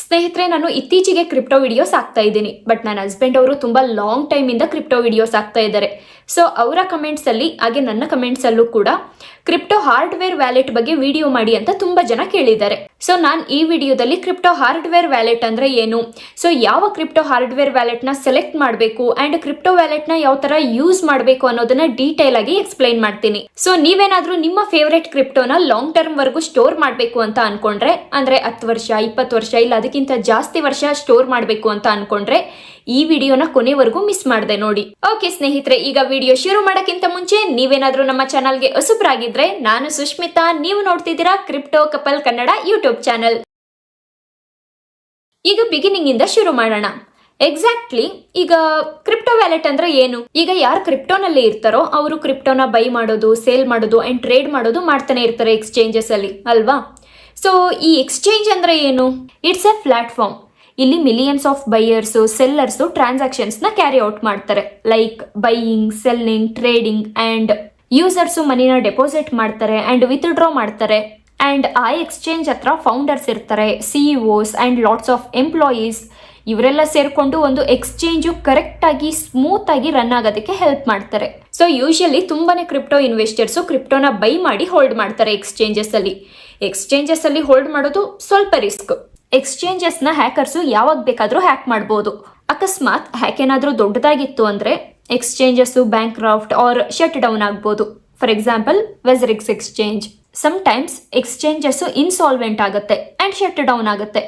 ಸ್ನೇಹಿತರೆ, ನಾನು ಇತ್ತೀಚೆಗೆ ಕ್ರಿಪ್ಟೋ ವಿಡಿಯೋಸ್ ಹಾಕ್ತಾ ಇದ್ದೀನಿ. ಬಟ್ ನನ್ನ ಹಸ್ಬೆಂಡ್ ಅವರು ತುಂಬಾ ಲಾಂಗ್ ಟೈಮ್ ಇಂದ ಕ್ರಿಪ್ಟೋ ವಿಡಿಯೋಸ್ ಹಾಕ್ತಾ ಇದ್ದಾರೆ. ಸೊ ಅವರ ಕಮೆಂಟ್ಸ್ ಅಲ್ಲಿ ಹಾಗೆ ನನ್ನ ಕಮೆಂಟ್ಸ್ ಅಲ್ಲೂ ಕೂಡ ಕ್ರಿಪ್ಟೋ ಹಾರ್ಡ್ವೇರ್ ವ್ಯಾಲೆಟ್ ಬಗ್ಗೆ ವಿಡಿಯೋ ಮಾಡಿ ಅಂತ ತುಂಬಾ ಜನ ಕೇಳಿದ್ದಾರೆ. ಸೊ ನಾನು ಈ ವಿಡಿಯೋದಲ್ಲಿ ಕ್ರಿಪ್ಟೋ ಹಾರ್ಡ್ವೇರ್ ವ್ಯಾಲೆಟ್ ಅಂದ್ರೆ ಏನು, ಸೊ ಯಾವ ಕ್ರಿಪ್ಟೋ ಹಾರ್ಡ್ವೇರ್ ವ್ಯಾಲೆಟ್ ನ ಸೆಲೆಕ್ಟ್ ಮಾಡಬೇಕು ಅಂಡ್ ಕ್ರಿಪ್ಟೋ ವ್ಯಾಲೆಟ್ ನ ಯಾವ ತರ ಯೂಸ್ ಮಾಡಬೇಕು ಅನ್ನೋದನ್ನ ಡೀಟೇಲ್ ಆಗಿ ಎಕ್ಸ್ಪ್ಲೈನ್ ಮಾಡ್ತೀನಿ. ಸೊ ನೀವೇನಾದ್ರೂ ನಿಮ್ಮ ಫೇವರೇಟ್ ಕ್ರಿಪ್ಟೋನ ಲಾಂಗ್ ಟರ್ಮ್ ವರೆಗೂ ಸ್ಟೋರ್ ಮಾಡಬೇಕು ಅಂತ ಅನ್ಕೊಂಡ್ರೆ, ಅಂದ್ರೆ 10 ವರ್ಷ 20 ವರ್ಷ ಇಲ್ಲ ಅದಕ್ಕಿಂತ ಜಾಸ್ತಿ ವರ್ಷ ಸ್ಟೋರ್ ಮಾಡಬೇಕು ಅಂತ ಅನ್ಕೊಂಡ್ರೆ ಈ ವಿಡಿಯೋನ ಕೊನೆವರೆಗೂ ಮಿಸ್ ಮಾಡದೆ ನೋಡಿ. ಓಕೆ ಸ್ನೇಹಿತರೆ, ಈಗ ವಿಡಿಯೋ ಶುರು ಮಾಡಕ್ಕಿಂತ ಮುಂಚೆ ನೀವೇನಾದ್ರೂ ನಮ್ಮ ಚಾನಲ್ಗೆ ಹೊಸಬ್ರಾಗಿದ್ರೆ, ನಾನು ಸುಷ್ಮಿತಾ, ನೀವು ನೋಡ್ತಿದ್ದೀರಾ crypto couple Kannada YouTube channel. ಈಗ ಬಿಗಿನಿಂಗ್ ಇಂದ ಶುರು ಮಾಡೋಣ. ಎಕ್ಸಾಕ್ಟ್ಲಿ ಈಗ ಕ್ರಿಪ್ಟೋ ವ್ಯಾಲೆಟ್ ಅಂದ್ರೆ ಏನು? ಈಗ ಯಾರು ಕ್ರಿಪ್ಟೋನಲ್ಲಿ ಇರ್ತಾರೋ ಅವರು ಕ್ರಿಪ್ಟೋನ ಬೈ ಮಾಡೋದು, ಸೇಲ್ ಮಾಡೋದು ಅಂಡ್ ಟ್ರೇಡ್ ಮಾಡೋದು ಮಾಡ್ತಾನೆ ಇರ್ತಾರೆ ಎಕ್ಸ್ಚೇಂಜಸ್ ಅಲ್ಲಿ, ಅಲ್ವಾ? ಸೊ ಈ ಎಕ್ಸ್ಚೇಂಜ್ ಅಂದ್ರೆ ಏನು? It's a platform. ಇಲ್ಲಿ millions of buyers sellers transactions ನ ಕ್ಯಾರಿ ಔಟ್ ಮಾಡ್ತಾರೆ. Like buying, selling, trading and users ಮನಿನ ಡೆಪಾಸಿಟ್ ಮಾಡ್ತಾರೆ ಅಂಡ್ ವಿತ್ಡ್ರಾ ಮಾಡ್ತಾರೆ. ಅಂಡ್ ಆ ಎಕ್ಸ್ಚೇಂಜ್ ಹತ್ರ ಫೌಂಡರ್ಸ್ ಇರ್ತಾರೆ, CEOs and lots of employees. ಇವರೆಲ್ಲ ಸೇರ್ಕೊಂಡು ಒಂದು ಎಕ್ಸ್ಚೇಂಜು ಕರೆಕ್ಟ್ ಆಗಿ ಸ್ಮೂತ್ ಆಗಿ ರನ್ ಆಗೋದಕ್ಕೆ ಹೆಲ್ಪ್ ಮಾಡ್ತಾರೆ. ಸೊ ಯೂಶಲಿ ತುಂಬಾನೇ ಕ್ರಿಪ್ಟೋ ಇನ್ವೆಸ್ಟರ್ಸ್ ಕ್ರಿಪ್ಟೋನ ಬೈ ಮಾಡಿ ಹೋಲ್ಡ್ ಮಾಡ್ತಾರೆ ಎಕ್ಸ್ಚೇಂಜಸ್ ಅಲ್ಲಿ. ಎಕ್ಸ್ಚೇಂಜಸ್ ಅಲ್ಲಿ ಹೋಲ್ಡ್ ಮಾಡೋದು ಸ್ವಲ್ಪ ರಿಸ್ಕ್. ಎಕ್ಸ್ಚೇಂಜಸ್ ನ ಹ್ಯಾಕರ್ಸು ಯಾವಾಗ ಬೇಕಾದ್ರೂ ಹ್ಯಾಕ್ ಮಾಡಬಹುದು. ಅಕಸ್ಮಾತ್ ಹ್ಯಾಕ್ ಏನಾದ್ರೂ ದೊಡ್ಡದಾಗಿತ್ತು ಅಂದ್ರೆ exchanges bankrupt or shut down ಆಗ್ಬೋದು. For example WazirX exchange. Sometimes exchanges insolvent ಆಗುತ್ತೆ ಅಂಡ್ ಶಟ್ ಡೌನ್ ಆಗುತ್ತೆ.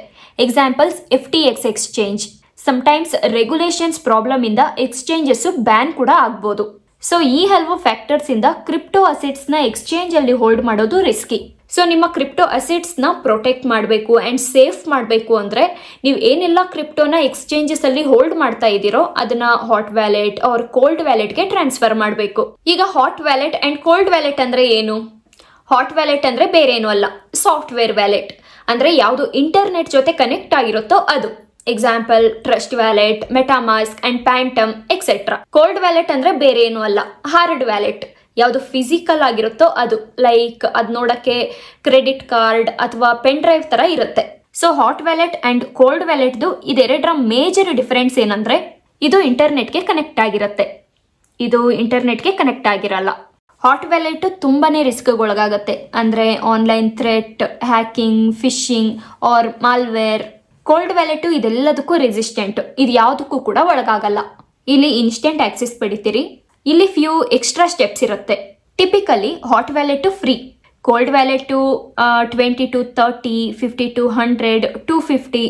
Examples FTX exchange. Sometimes regulations problem ಇಂದ ಎಕ್ಸ್ಚೇಂಜಸ್ ಬ್ಯಾನ್ ಕೂಡ ಆಗ್ಬೋದು. ಸೊ ಈ ಹಲವು ಫ್ಯಾಕ್ಟರ್ಸ್ ಇಂದ ಕ್ರಿಪ್ಟೋ ಅಸೆಟ್ಸ್ ನ ಎಕ್ಸ್ಚೇಂಜ್ ಅಲ್ಲಿ ಹೋಲ್ಡ್ ಮಾಡೋದು ರಿಸ್ಕಿ. ಸೊ ನಿಮ್ಮ ಕ್ರಿಪ್ಟೋ ಅಸೆಟ್ಸ್ ನ ಪ್ರೊಟೆಕ್ಟ್ ಮಾಡಬೇಕು ಅಂಡ್ ಸೇಫ್ ಮಾಡಬೇಕು ಅಂದ್ರೆ ನೀವು ಏನೆಲ್ಲ ಕ್ರಿಪ್ಟೋನ ಎಕ್ಸ್ಚೇಂಜಸ್ ಅಲ್ಲಿ ಹೋಲ್ಡ್ ಮಾಡ್ತಾ ಇದ್ದೀರೋ ಅದನ್ನ ಹಾಟ್ ವ್ಯಾಲೆಟ್ ಆರ್ ಕೋಲ್ಡ್ ವ್ಯಾಲೆಟ್ಗೆ ಟ್ರಾನ್ಸ್ಫರ್ ಮಾಡಬೇಕು. ಈಗ hot wallet and cold wallet ಅಂದ್ರೆ ಏನು? ಹಾಟ್ ವ್ಯಾಲೆಟ್ ಅಂದ್ರೆ ಬೇರೆ ಏನು ಅಲ್ಲ, ಸಾಫ್ಟ್ವೇರ್ ವ್ಯಾಲೆಟ್. ಅಂದ್ರೆ ಯಾವುದು ಇಂಟರ್ನೆಟ್ ಜೊತೆ ಕನೆಕ್ಟ್ ಆಗಿರುತ್ತೋ ಅದು. Example trust wallet, MetaMask and Phantom etcetera. Cold wallet ಅಂದ್ರೆ ಬೇರೆ ಏನು ಅಲ್ಲ, ಹಾರ್ಡ್ ವ್ಯಾಲೆಟ್. ಯಾವುದು ಫಿಸಿಕಲ್ ಆಗಿರುತ್ತೋ ಅದು. ಲೈಕ್ ಅದ್ ನೋಡಕ್ಕೆ ಕ್ರೆಡಿಟ್ ಕಾರ್ಡ್ ಅಥವಾ ಪೆನ್ ಡ್ರೈವ್ ತರ ಇರುತ್ತೆ. So hot wallet and cold ವ್ಯಾಲೆಟ್ದು ಇದೆರಡರ ಮೇಜರ್ ಡಿಫರೆನ್ಸ್ ಏನಂದ್ರೆ, ಇದು ಇಂಟರ್ನೆಟ್ಗೆ ಕನೆಕ್ಟ್ ಆಗಿರುತ್ತೆ, ಇದು ಇಂಟರ್ನೆಟ್ಗೆ ಕನೆಕ್ಟ್ ಆಗಿರಲ್ಲ. ಹಾಟ್ ವ್ಯಾಲೆಟ್ ತುಂಬಾನೇ ರಿಸ್ಕ್ಗೊಳಗಾಗತ್ತೆ. ಅಂದ್ರೆ online threat, hacking, phishing or malware. Cold wallet ಇದೆಲ್ಲದಕ್ಕೂ ರೆಸಿಸ್ಟೆಂಟ್, ಇದು ಯಾವುದಕ್ಕೂ ಕೂಡ ಒಳಗಾಗಲ್ಲ. ಇಲ್ಲಿ ಇನ್ಸ್ಟೆಂಟ್ ಆಕ್ಸೆಸ್ ಪಡಿತೀರಿ. ಇಲ್ಲಿ ಫ್ಯೂ ಎಕ್ಸ್ಟ್ರಾ ಸ್ಟೆಪ್ಸ್ ಇರುತ್ತೆ. Typically hot wallet free, cold wallet 20 to 30, 50 to 100, 250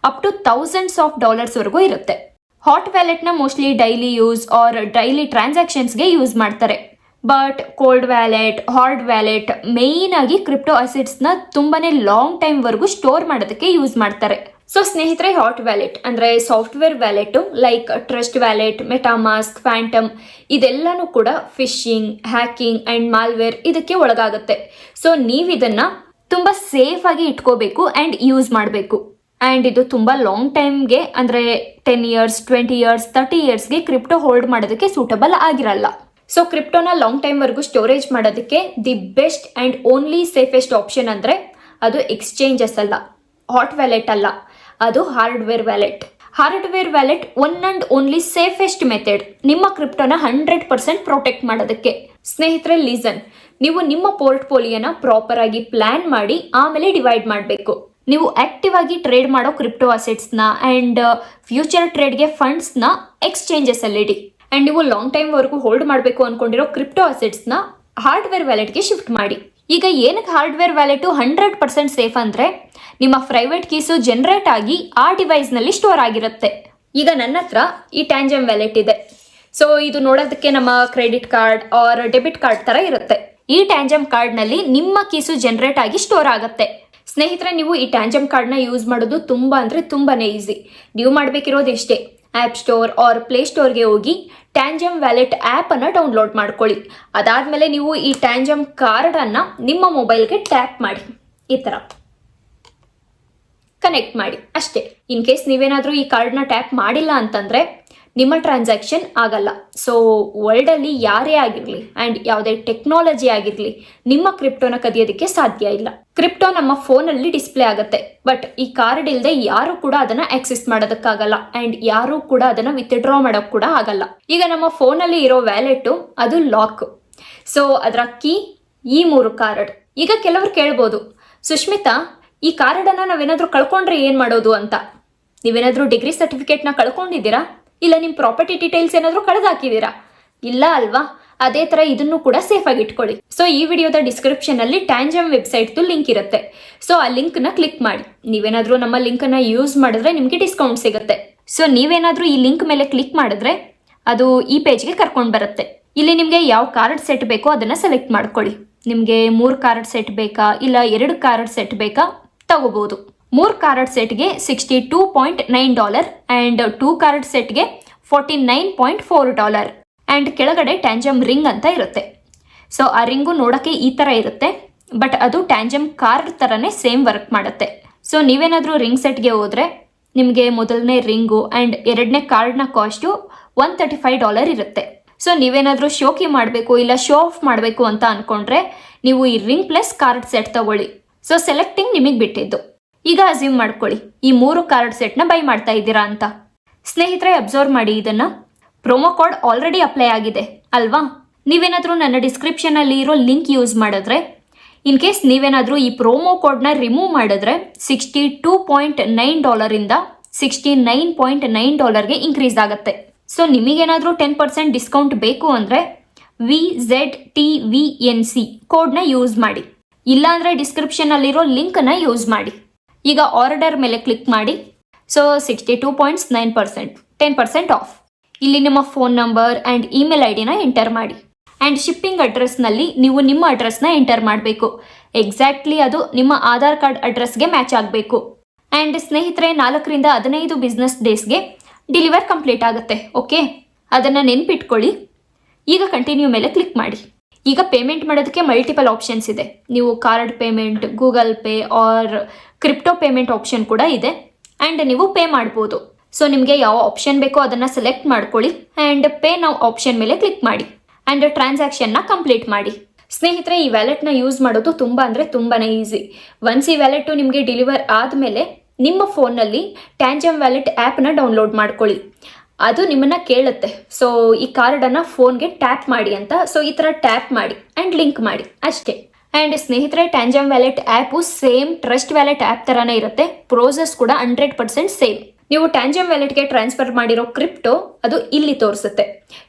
up to thousands of dollars ವರೆಗೂ ಇರುತ್ತೆ. ಹಾಟ್ ವ್ಯಾಲೆಟ್ ನ mostly daily use or daily ಟ್ರಾನ್ಸಾಕ್ಷನ್ಸ್ಗೆ ಯೂಸ್ ಮಾಡ್ತಾರೆ. But cold wallet, hard wallet main ಆಗಿ crypto assets ನ ತುಂಬಾನೇ long time ವರೆಗೂ store ಮಾಡೋದಕ್ಕೆ ಯೂಸ್ ಮಾಡ್ತಾರೆ. ಸೊ ಸ್ನೇಹಿತರೆ, ಹಾಟ್ ವ್ಯಾಲೆಟ್ ಅಂದ್ರೆ software wallet like trust wallet, MetaMask, Phantom ಇದೆಲ್ಲಾನು ಕೂಡ ಫಿಶಿಂಗ್, ಹ್ಯಾಕಿಂಗ್ ಅಂಡ್ ಮಾಲ್ವೇರ್ ಇದಕ್ಕೆ ಒಳಗಾಗುತ್ತೆ. ಸೊ ನೀವು ಇದನ್ನ ತುಂಬಾ ಸೇಫ್ ಆಗಿ ಇಟ್ಕೋಬೇಕು ಅಂಡ್ ಯೂಸ್ ಮಾಡಬೇಕು. ಅಂಡ್ ಇದು ತುಂಬಾ ಲಾಂಗ್ ಟೈಮ್ಗೆ ಅಂದ್ರೆ 10 years, 20 years, 30 yearsಗೆ ಕ್ರಿಪ್ಟೋ ಹೋಲ್ಡ್ ಮಾಡೋದಕ್ಕೆ ಸೂಟಬಲ್ ಆಗಿರಲ್ಲ. ಸೊ ಕ್ರಿಪ್ಟೋನ ಲಾಂಗ್ ಟೈಮ್ ವರೆಗೂ ಸ್ಟೋರೇಜ್ ಮಾಡೋದಕ್ಕೆ the best and only safest option ಅಂದ್ರೆ ಅದು ಎಕ್ಸ್ಚೇಂಜಸ್ ಅಲ್ಲ, ಹಾಟ್ ವ್ಯಾಲೆಟ್ ಅಲ್ಲ, ಅದು hardware wallet. Hardware wallet one and only safest method ನಿಮ್ಮ ಕ್ರಿಪ್ಟೋನ 100% ಪ್ರೊಟೆಕ್ಟ್ ಮಾಡೋದಕ್ಕೆ. ಸ್ನೇಹಿತರೆ ಲಿಸನ್, ನೀವು ನಿಮ್ಮ ಪೋರ್ಟ್ಫೋಲಿಯೋನ ಪ್ರಾಪರ್ ಆಗಿ ಪ್ಲಾನ್ ಮಾಡಿ ಆಮೇಲೆ ಡಿವೈಡ್ ಮಾಡಬೇಕು. ನೀವು ಆಕ್ಟಿವ್ ಆಗಿ ಟ್ರೇಡ್ ಮಾಡೋ ಕ್ರಿಪ್ಟೋ ಅಸೆಟ್ಸ್ ನ ಅಂಡ್ ಫ್ಯೂಚರ್ ಟ್ರೇಡ್ಗೆ ಫಂಡ್ಸ್ ನ ಎಕ್ಸ್ಚೇಂಜಸ್ ಅಲ್ಲಿ ಇಡಿ. ಅಂಡ್ ನೀವು ಲಾಂಗ್ ಟೈಮ್ ವರೆಗೂ ಹೋಲ್ಡ್ ಮಾಡಬೇಕು ಅನ್ಕೊಂಡಿರೋ ಕ್ರಿಪ್ಟೋ ಅಸೆಟ್ಸ್ ನ ಹಾರ್ಡ್ವೇರ್ ವ್ಯಾಲೆಟ್ಗೆ ಶಿಫ್ಟ್ ಮಾಡಿ. ಈಗ ಏನಕ್ಕೆ ಹಾರ್ಡ್ವೇರ್ ವ್ಯಾಲೆಟ್ 100% ಸೇಫ್ ಅಂದ್ರೆ ನಿಮ್ಮ ಪ್ರೈವೇಟ್ ಕೀಸು ಜನರೇಟ್ ಆಗಿ ಆ ಡಿವೈಸ್ ನಲ್ಲಿ ಸ್ಟೋರ್ ಆಗಿರುತ್ತೆ. ಈಗ ನನ್ನ ಹತ್ರ ಈ ಟ್ಯಾಂಜಮ್ ವ್ಯಾಲೆಟ್ ಇದೆ. ಸೊ ಇದು ನೋಡೋದಕ್ಕೆ ನಮ್ಮ credit card or debit card ತರ ಇರುತ್ತೆ. ಈ ಟ್ಯಾಂಜಮ್ ಕಾರ್ಡ್ ನಲ್ಲಿ ನಿಮ್ಮ ಕೀಸು ಜನರೇಟ್ ಆಗಿ ಸ್ಟೋರ್ ಆಗುತ್ತೆ. ಸ್ನೇಹಿತರೆ, ನೀವು ಈ ಟ್ಯಾಂಜಮ್ ಕಾರ್ಡ್ ನ ಯೂಸ್ ಮಾಡೋದು ತುಂಬಾ ಅಂದ್ರೆ ತುಂಬಾನೇ ಈಸಿ. ನೀವು ಮಾಡ್ಬೇಕಿರೋದು ಇಷ್ಟೇ, ಆಪ್ ಸ್ಟೋರ್ ಆರ್ ಪ್ಲೇ ಸ್ಟೋರ್ಗೆ ಹೋಗಿ ಟ್ಯಾಂಜಮ್ ವ್ಯಾಲೆಟ್ ಆಪ್ ಅನ್ನ ಡೌನ್ಲೋಡ್ ಮಾಡ್ಕೊಳ್ಳಿ. ಅದಾದ್ಮೇಲೆ ನೀವು ಈ ಟ್ಯಾಂಜಮ್ ಕಾರ್ಡ್ ಅನ್ನ ನಿಮ್ಮ ಮೊಬೈಲ್ಗೆ ಟ್ಯಾಪ್ ಮಾಡಿ, ಈ ತರ ಕನೆಕ್ಟ್ ಮಾಡಿ ಅಷ್ಟೇ. ಇನ್ ಕೇಸ್ ನೀವೇನಾದ್ರೂ ಈ ಕಾರ್ಡ್ ನ ಟ್ಯಾಪ್ ಮಾಡಿಲ್ಲ ಅಂತಂದ್ರೆ ನಿಮ್ಮ ಟ್ರಾನ್ಸಾಕ್ಷನ್ ಆಗಲ್ಲ. ಸೊ ವರ್ಲ್ಡಲ್ಲಿ ಯಾರೇ ಆಗಿರಲಿ ಆ್ಯಂಡ್ ಯಾವುದೇ ಟೆಕ್ನಾಲಜಿ ಆಗಿರಲಿ ನಿಮ್ಮ ಕ್ರಿಪ್ಟೋನ ಕದಿಯೋದಕ್ಕೆ ಸಾಧ್ಯ ಇಲ್ಲ. ಕ್ರಿಪ್ಟೋ ನಮ್ಮ ಫೋನಲ್ಲಿ ಡಿಸ್ಪ್ಲೇ ಆಗುತ್ತೆ, ಬಟ್ ಈ ಕಾರ್ಡ್ ಇಲ್ಲದೆ ಯಾರು ಕೂಡ ಅದನ್ನ ಆಕ್ಸೆಸ್ ಮಾಡೋದಕ್ಕಾಗಲ್ಲ ಆ್ಯಂಡ್ ಯಾರು ಕೂಡ ಅದನ್ನ ವಿತ್ಡ್ರಾ ಮಾಡೋಕೆ ಕೂಡ ಆಗಲ್ಲ. ಈಗ ನಮ್ಮ ಫೋನಲ್ಲಿ ಇರೋ ವ್ಯಾಲೆಟ್ ಅದು ಲಾಕ್. ಸೊ ಅದರ ಕೀ ಈ 3 ಕಾರ್ಡ್. ಈಗ ಕೆಲವರು ಕೇಳ್ಬೋದು, ಸುಷ್ಮಿತಾ ಈ ಕಾರ್ಡನ್ನು ನಾವೇನಾದರೂ ಕಳ್ಕೊಂಡ್ರೆ ಏನು ಮಾಡೋದು ಅಂತ. ನೀವೇನಾದರೂ ಡಿಗ್ರಿ ಸರ್ಟಿಫಿಕೇಟ್ನ ಕಳ್ಕೊಂಡಿದ್ದೀರಾ? ಇಲ್ಲ ನಿಮ್ಮ ಪ್ರಾಪರ್ಟಿ ಡೀಟೇಲ್ಸ್ ಏನಾದರೂ ಕಳೆದಾಕಿದ್ದೀರಾ? ಇಲ್ಲ ಅಲ್ವಾ? ಅದೇ ಥರ ಇದನ್ನು ಕೂಡ ಸೇಫ್ ಆಗಿ ಇಟ್ಕೊಳ್ಳಿ. ಸೊ ಈ ವಿಡಿಯೋದ ಡಿಸ್ಕ್ರಿಪ್ಷನ್ ಅಲ್ಲಿ ಟ್ಯಾಂಜಮ್ ವೆಬ್ಸೈಟ್ದು ಲಿಂಕ್ ಇರುತ್ತೆ. ಸೊ ಆ ಲಿಂಕ್ನ ಕ್ಲಿಕ್ ಮಾಡಿ. ನೀವೇನಾದರೂ ನಮ್ಮ ಲಿಂಕನ್ನು ಯೂಸ್ ಮಾಡಿದ್ರೆ ನಿಮಗೆ ಡಿಸ್ಕೌಂಟ್ ಸಿಗುತ್ತೆ. ಸೊ ನೀವೇನಾದರೂ ಈ ಲಿಂಕ್ ಮೇಲೆ ಕ್ಲಿಕ್ ಮಾಡಿದ್ರೆ ಅದು ಈ ಪೇಜ್ಗೆ ಕರ್ಕೊಂಡು ಬರುತ್ತೆ. ಇಲ್ಲಿ ನಿಮಗೆ ಯಾವ ಕಾರ್ಡ್ ಸೆಟ್ ಬೇಕೋ ಅದನ್ನು ಸೆಲೆಕ್ಟ್ ಮಾಡ್ಕೊಳ್ಳಿ. ನಿಮಗೆ 3 ಕಾರ್ಡ್ ಸೆಟ್ ಬೇಕಾ ಇಲ್ಲ 2 ಕಾರ್ಡ್ ಸೆಟ್ ಬೇಕಾ ತಗೋಬಹುದು. 3 ಕಾರ್ಡ್ ಸೆಟ್ಗೆ $62.9 ಆ್ಯಂಡ್ 2 ಕಾರ್ಡ್ ಸೆಟ್ಗೆ $49.4 ಆ್ಯಂಡ್ ಕೆಳಗಡೆ ಟ್ಯಾಂಜಮ್ ರಿಂಗ್ ಅಂತ ಇರುತ್ತೆ. ಸೊ ಆ ರಿಂಗು ನೋಡೋಕ್ಕೆ ಈ ಥರ ಇರುತ್ತೆ, ಬಟ್ ಅದು ಟ್ಯಾಂಜಮ್ ಕಾರ್ಡ್ ಥರನೇ ಸೇಮ್ ವರ್ಕ್ ಮಾಡುತ್ತೆ. ಸೊ ನೀವೇನಾದರೂ ರಿಂಗ್ ಸೆಟ್ಗೆ ಹೋದರೆ ನಿಮಗೆ ಮೊದಲನೇ ರಿಂಗು ಆ್ಯಂಡ್ 2ನೇ ಕಾರ್ಡ್ನ ಕಾಸ್ಟು $135 ಇರುತ್ತೆ. ಸೊ ನೀವೇನಾದರೂ ಶೋಕಿ ಮಾಡಬೇಕು ಇಲ್ಲ ಶೋ ಆಫ್ ಮಾಡಬೇಕು ಅಂತ ಅಂದ್ಕೊಂಡ್ರೆ ನೀವು ಈ ರಿಂಗ್ ಪ್ಲಸ್ ಕಾರ್ಡ್ ಸೆಟ್ ತಗೊಳ್ಳಿ. ಸೊ ಸೆಲೆಕ್ಟಿಂಗ್ ನಿಮಗೆ ಬಿಟ್ಟಿದ್ದು. ಈಗ ಅಸ್ಯೂಮ್ ಮಾಡ್ಕೊಳ್ಳಿ ಈ 3 ಕಾರ್ಡ್ ಸೆಟ್ನ ಬೈ ಮಾಡ್ತಾ ಇದ್ದೀರಾ ಅಂತ. ಸ್ನೇಹಿತರೆ ಅಬ್ಸರ್ವ್ ಮಾಡಿ, ಇದನ್ನು ಪ್ರೊಮೋ ಕೋಡ್ ಆಲ್ರೆಡಿ ಅಪ್ಲೈ ಆಗಿದೆ ಅಲ್ವಾ? ನೀವೇನಾದರೂ ನನ್ನ ಡಿಸ್ಕ್ರಿಪ್ಷನಲ್ಲಿ ಇರೋ ಲಿಂಕ್ ಯೂಸ್ ಮಾಡಿದ್ರೆ, ಇನ್ ಕೇಸ್ ನೀವೇನಾದರೂ ಈ ಪ್ರೊಮೋ ಕೋಡ್ನ ರಿಮೂವ್ ಮಾಡಿದ್ರೆ $62.9 ಇಂದ $69.9ಗೆ ಇನ್ಕ್ರೀಸ್ ಆಗುತ್ತೆ. ಸೊ ನಿಮಗೇನಾದರೂ 10% ಡಿಸ್ಕೌಂಟ್ ಬೇಕು ಅಂದರೆ VZTVNC ಕೋಡ್ನ ಯೂಸ್ ಮಾಡಿ, ಇಲ್ಲಾಂದರೆ ಡಿಸ್ಕ್ರಿಪ್ಷನಲ್ಲಿರೋ ಲಿಂಕನ್ನು ಯೂಸ್ ಮಾಡಿ. ಈಗ ಆರ್ಡರ್ ಮೇಲೆ ಕ್ಲಿಕ್ ಮಾಡಿ. So 62.9% 10% off. ಇಲ್ಲಿ ನಿಮ್ಮ ಫೋನ್ ನಂಬರ್ ಆ್ಯಂಡ್ ಇಮೇಲ್ ಐಡಿನ ಎಂಟರ್ ಮಾಡಿ. ಆ್ಯಂಡ್ ಶಿಪ್ಪಿಂಗ್ ಅಡ್ರೆಸ್ನಲ್ಲಿ ನೀವು ನಿಮ್ಮ ಅಡ್ರೆಸ್ನ ಎಂಟರ್ ಮಾಡಬೇಕು. ಎಕ್ಸಾಕ್ಟ್ಲಿ ಅದು ನಿಮ್ಮ ಆಧಾರ್ ಕಾರ್ಡ್ ಅಡ್ರೆಸ್ಗೆ ಮ್ಯಾಚ್ ಆಗಬೇಕು. ಆ್ಯಂಡ್ ಸ್ನೇಹಿತರೆ 4 ರಿಂದ 15 ಬಿಸ್ನೆಸ್ ಡೇಸ್ಗೆ ಡೆಲಿವರ್ ಕಂಪ್ಲೀಟ್ ಆಗುತ್ತೆ. ಓಕೆ, ಅದನ್ನು ನೆನ್ಪಿಟ್ಕೊಳ್ಳಿ. ಈಗ ಕಂಟಿನ್ಯೂ ಮೇಲೆ ಕ್ಲಿಕ್ ಮಾಡಿ. ಈಗ ಪೇಮೆಂಟ್ ಮಾಡೋದಕ್ಕೆ ಮಲ್ಟಿಪಲ್ ಆಪ್ಷನ್ಸ್ ಇದೆ. ನೀವು card payment, Google Pay or crypto payment option ಕೂಡ ಇದೆ ಆ್ಯಂಡ್ ನೀವು ಪೇ ಮಾಡ್ಬೋದು. ಸೊ ನಿಮಗೆ ಯಾವ ಆಪ್ಷನ್ ಬೇಕೋ ಅದನ್ನು ಸೆಲೆಕ್ಟ್ ಮಾಡ್ಕೊಳ್ಳಿ ಆ್ಯಂಡ್ ಪೇ ನಾವು ಆಪ್ಷನ್ ಮೇಲೆ ಕ್ಲಿಕ್ ಮಾಡಿ ಆ್ಯಂಡ್ ಟ್ರಾನ್ಸಾಕ್ಷನ್ನ ಕಂಪ್ಲೀಟ್ ಮಾಡಿ. ಸ್ನೇಹಿತರೆ ಈ ವ್ಯಾಲೆಟ್ನ ಯೂಸ್ ಮಾಡೋದು ತುಂಬ ಅಂದರೆ ತುಂಬಾ ಈಸಿ. ಒನ್ಸ್ ಈ ವ್ಯಾಲೆಟು ನಿಮಗೆ ಡೆಲಿವರ್ ಆದಮೇಲೆ ನಿಮ್ಮ ಫೋನ್ನಲ್ಲಿ ಟ್ಯಾಂಜಮ್ ವ್ಯಾಲೆಟ್ ಆ್ಯಪ್ನ ಡೌನ್ಲೋಡ್ ಮಾಡ್ಕೊಳ್ಳಿ. ಅದು ನಿಮ್ಮನ್ನು ಕೇಳುತ್ತೆ, ಸೊ ಈ ಕಾರ್ಡನ್ನು ಫೋನ್ಗೆ ಟ್ಯಾಪ್ ಮಾಡಿ ಅಂತ. ಸೊ ಈ ಥರ ಟ್ಯಾಪ್ ಮಾಡಿ ಆ್ಯಂಡ್ ಲಿಂಕ್ ಮಾಡಿ ಅಷ್ಟೇ. ಆ್ಯಂಡ್ ಸ್ನೇಹಿತರೆ Tangem wallet app same trust wallet app ಥರನೇ ಇರುತ್ತೆ. ಪ್ರೋಸೆಸ್ ಕೂಡ 100% ಸೇಮ್. ನೀವು ಟ್ಯಾಂಜಮ್ ವ್ಯಾಲೆಟ್ಗೆ ಟ್ರಾನ್ಸ್ಫರ್ ಮಾಡಿರೋ ಕ್ರಿಪ್ಟೋ ಅದು ಇಲ್ಲಿ ತೋರಿಸುತ್ತೆ.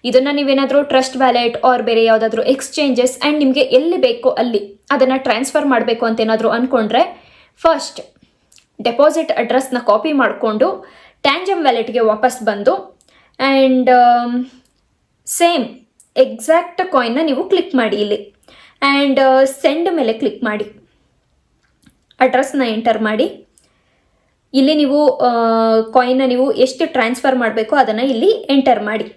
ಇದನ್ನು ನೀವೇನಾದರೂ ಟ್ರಸ್ಟ್ ವ್ಯಾಲೆಟ್ ಆರ್ ಬೇರೆ ಯಾವುದಾದ್ರೂ ಎಕ್ಸ್ಚೇಂಜಸ್ ಆ್ಯಂಡ್ ನಿಮಗೆ ಎಲ್ಲಿ ಬೇಕೋ ಅಲ್ಲಿ ಅದನ್ನು ಟ್ರಾನ್ಸ್ಫರ್ ಮಾಡಬೇಕು ಅಂತ ಏನಾದರೂ ಅಂದ್ಕೊಂಡ್ರೆ ಫಸ್ಟ್ ಡೆಪಾಸಿಟ್ ಅಡ್ರೆಸ್ನ ಕಾಪಿ ಮಾಡಿಕೊಂಡು ಟ್ಯಾಂಜಮ್ ವ್ಯಾಲೆಟ್ಗೆ ವಾಪಸ್ ಬಂದು ಆ್ಯಂಡ್ ಸೇಮ್ ಎಕ್ಸಾಕ್ಟ್ ಕಾಯಿನ್ನ ನೀವು ಕ್ಲಿಕ್ ಮಾಡಿ ಇಲ್ಲಿ ಆ್ಯಂಡ್ ಸೆಂಡ್ ಮೇಲೆ ಕ್ಲಿಕ್ ಮಾಡಿ. ಅಡ್ರೆಸ್ನ ಎಂಟರ್ ಮಾಡಿ. ಇಲ್ಲಿ ನೀವು ಕಾಯಿನ್ನ ನೀವು ಎಷ್ಟು ಟ್ರಾನ್ಸ್ಫರ್ ಮಾಡಬೇಕು ಅದನ್ನು ಇಲ್ಲಿ ಎಂಟರ್ ಮಾಡಿ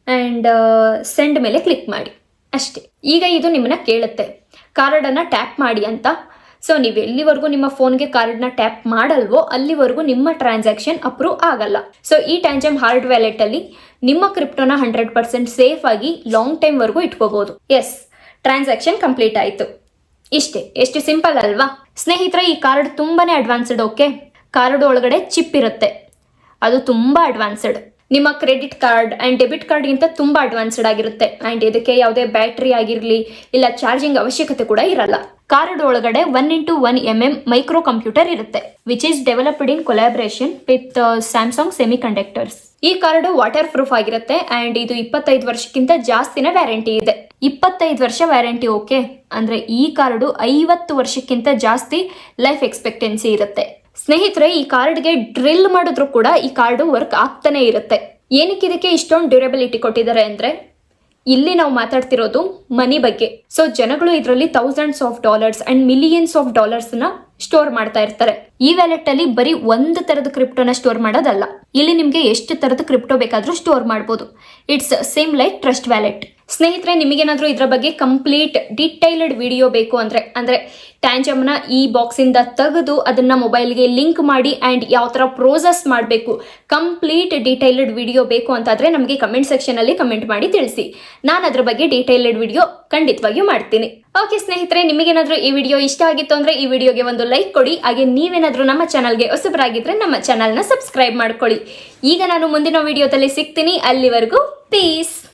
ಆ್ಯಂಡ್ ಸೆಂಡ್ ಮೇಲೆ ಕ್ಲಿಕ್ ಮಾಡಿ ಅಷ್ಟೇ. ಈಗ ಇದು ನಿಮ್ಮನ್ನ ಕೇಳುತ್ತೆ ಕಾರ್ಡನ್ನು ಟ್ಯಾಪ್ ಮಾಡಿ ಅಂತ. ಸೊ ನೀವು ಎಲ್ಲಿವರೆಗೂ ನಿಮ್ಮ ಫೋನ್ಗೆ ಕಾರ್ಡ್ನ ಟ್ಯಾಪ್ ಮಾಡಲ್ವೋ ಅಲ್ಲಿವರೆಗೂ ನಿಮ್ಮ ಟ್ರಾನ್ಸಾಕ್ಷನ್ ಅಪ್ರೂವ್ ಆಗಲ್ಲ. ಸೊ ಈ ಟ್ಯಾಂಜಮ್ ಹಾರ್ಡ್ ವ್ಯಾಲೆಟಲ್ಲಿ ನಿಮ್ಮ ಕ್ರಿಪ್ಟೋನ 100% ಸೇಫ್ ಆಗಿ ಲಾಂಗ್ ಟೈಮ್ವರೆಗೂ ಇಟ್ಕೋಬಹುದು. ಎಸ್, ಟ್ರಾನ್ಸಾಕ್ಷನ್ ಕಂಪ್ಲೀಟ್ ಆಯಿತು. ಇಷ್ಟೇ. ಎಷ್ಟು ಸಿಂಪಲ್ ಅಲ್ವಾ ಸ್ನೇಹಿತರೆ? ಈ ಕಾರ್ಡ್ ತುಂಬಾನೇ ಅಡ್ವಾನ್ಸ್ಡ್. ಓಕೆ, ಕಾರ್ಡ್ ಒಳಗಡೆ ಚಿಪ್ ಇರುತ್ತೆ, ಅದು ತುಂಬ ಅಡ್ವಾನ್ಸ್ಡ್. ನಿಮ್ಮ ಕ್ರೆಡಿಟ್ ಕಾರ್ಡ್ ಆ್ಯಂಡ್ ಡೆಬಿಟ್ ಕಾರ್ಡ್ಗಿಂತ ತುಂಬ ಅಡ್ವಾನ್ಸ್ಡ್ ಆಗಿರುತ್ತೆ ಆ್ಯಂಡ್ ಇದಕ್ಕೆ ಯಾವುದೇ ಬ್ಯಾಟ್ರಿ ಆಗಿರಲಿ ಇಲ್ಲ ಚಾರ್ಜಿಂಗ್ ಅವಶ್ಯಕತೆ ಕೂಡ ಇರಲ್ಲ. ಕಾರ್ಡ್ ಒಳಗಡೆ 1x1 ಮೈಕ್ರೋ ಕಂಪ್ಯೂಟರ್ ಇರುತ್ತೆ, which is developed in collaboration with Samsung semiconductors. ಈ ಕಾರ್ಡ್ ವಾಟರ್ ಪ್ರೂಫ್ ಆಗಿರುತ್ತೆ ಆ್ಯಂಡ್ ಇದು 25 ವರ್ಷಕ್ಕಿಂತ ಜಾಸ್ತಿನ ವ್ಯಾರಂಟಿ ಇದೆ. 25 ವರ್ಷ ವ್ಯಾರಂಟಿ. ಓಕೆ, ಅಂದರೆ ಈ ಕಾರ್ಡು 50 ವರ್ಷಕ್ಕಿಂತ ಜಾಸ್ತಿ ಲೈಫ್ ಎಕ್ಸ್ಪೆಕ್ಟೆನ್ಸಿ ಇರುತ್ತೆ. ಸ್ನೇಹಿತರೆ ಈ ಕಾರ್ಡ್ಗೆ ಡ್ರಿಲ್ ಮಾಡಿದ್ರು ಕೂಡ ಈ ಕಾರ್ಡು ವರ್ಕ್ ಆಗ್ತಾನೆ ಇರುತ್ತೆ. ಏನಕ್ಕೆ ಇದಕ್ಕೆ ಇಷ್ಟೊಂದು ಡ್ಯೂರಬಿಲಿಟಿ ಕೊಟ್ಟಿದ್ದಾರೆ ಅಂದರೆ ಇಲ್ಲಿ ನಾವು ಮಾತಾಡ್ತಿರೋದು ಮನಿ ಬಗ್ಗೆ. ಸೊ ಜನಗಳು ಇದರಲ್ಲಿ $1000s ಅಂಡ್ $millions ಸ್ಟೋರ್ ಮಾಡ್ತಾ ಇರ್ತಾರೆ. ಈ ವ್ಯಾಲೆಟ್ ಅಲ್ಲಿ ಬರೀ ಒಂದು ತರದ ಕ್ರಿಪ್ಟೋನ ಸ್ಟೋರ್ ಮಾಡೋದಲ್ಲ, ಇಲ್ಲಿ ನಿಮ್ಗೆ ಎಷ್ಟು ತರದ ಕ್ರಿಪ್ಟೋ ಬೇಕಾದ್ರೂ ಸ್ಟೋರ್ ಮಾಡ್ಬೋದು. It's same like trust wallet. ಸ್ನೇಹಿತರೆ, ನಿಮಗೇನಾದರೂ ಇದರ ಬಗ್ಗೆ ಕಂಪ್ಲೀಟ್ ಡೀಟೈಲ್ಡ್ ವಿಡಿಯೋ ಬೇಕು ಅಂದರೆ ಟ್ಯಾಂಜಮ್ನ ಈ ಬಾಕ್ಸಿಂದ ತೆಗೆದು ಅದನ್ನು ಮೊಬೈಲ್ಗೆ ಲಿಂಕ್ ಮಾಡಿ ಆ್ಯಂಡ್ ಯಾವ ಥರ ಪ್ರೋಸೆಸ್ ಮಾಡಬೇಕು, ಕಂಪ್ಲೀಟ್ ಡೀಟೈಲ್ಡ್ ವಿಡಿಯೋ ಬೇಕು ಅಂತಾದರೆ ನಮಗೆ ಕಮೆಂಟ್ ಸೆಕ್ಷನಲ್ಲಿ ಕಮೆಂಟ್ ಮಾಡಿ ತಿಳಿಸಿ. ನಾನು ಅದರ ಬಗ್ಗೆ ಡೀಟೈಲ್ಡ್ ವಿಡಿಯೋ ಖಂಡಿತವಾಗಿಯೂ ಮಾಡ್ತೀನಿ. ಓಕೆ ಸ್ನೇಹಿತರೆ, ನಿಮಗೇನಾದರೂ ಈ ವಿಡಿಯೋ ಇಷ್ಟ ಆಗಿತ್ತು ಅಂದರೆ ಈ ವಿಡಿಯೋಗೆ ಒಂದು ಲೈಕ್ ಕೊಡಿ. ಹಾಗೆ ನೀವೇನಾದರೂ ನಮ್ಮ ಚಾನಲ್ಗೆ ಹೊಸಬರಾಗಿದ್ದರೆ ನಮ್ಮ ಚಾನಲ್ನ ಸಬ್ಸ್ಕ್ರೈಬ್ ಮಾಡ್ಕೊಳ್ಳಿ. ಈಗ ನಾನು ಮುಂದಿನ ವಿಡಿಯೋದಲ್ಲಿ ಸಿಗ್ತೀನಿ. ಅಲ್ಲಿವರೆಗೂ ಪೀಸ್.